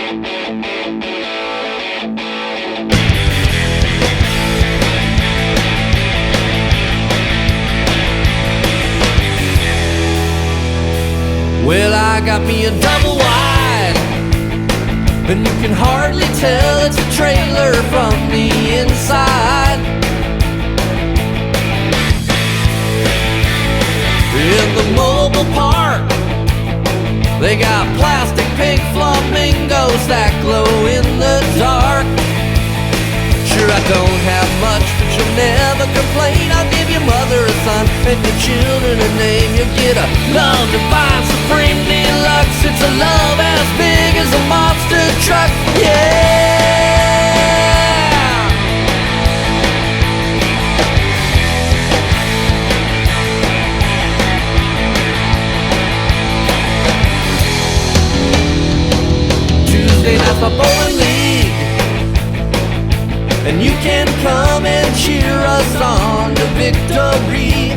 Well, I got me a double wide, and you can hardly tell it's a trailer from the inside. In the mobile park, they got plastic pink flamingos that glow in the dark. Sure, I don't have much, but you'll never complain. I'll give your mother a son and your children a name. You'll get a love divine, supreme deluxe. It's a love as big as a monster truck, yeah. Tuesday night's my bowling league, and you can come and cheer us on to victory.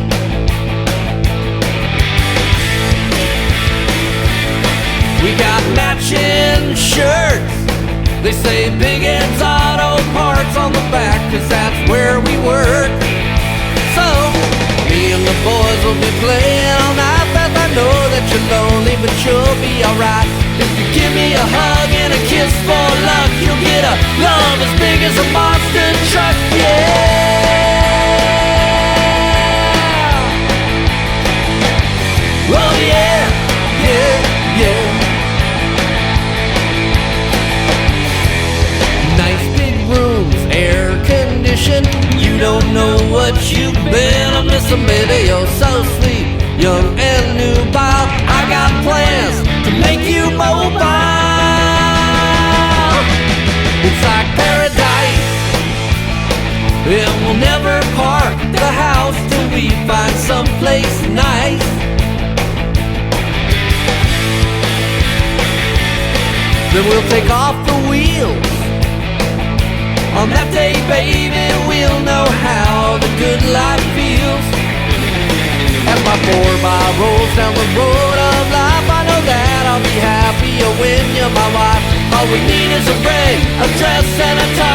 We got matching shirts, they say Big Ed's Auto Parts on the back, 'cause that's where we work. So, me and the boys will be playing all night, fast. I know that you're lonely, but you'll be alright. If you give me a hug and a kiss for luck, you'll get a love as big as a monster truck, yeah. Oh yeah, yeah, yeah. Nice big rooms, air conditioned. You don't know what you've been a missing, baby. You're so sweet, young and nubile. I got plans to make you mobile. It's like paradise, and we'll never park the house till we find someplace nice. Then we'll take off the wheels. On that day, baby, we'll know how the good life feels. As my 4x rolls down the road of life, I know that I'll be happier when you're my wife. All we need is a break, a dress and a tie.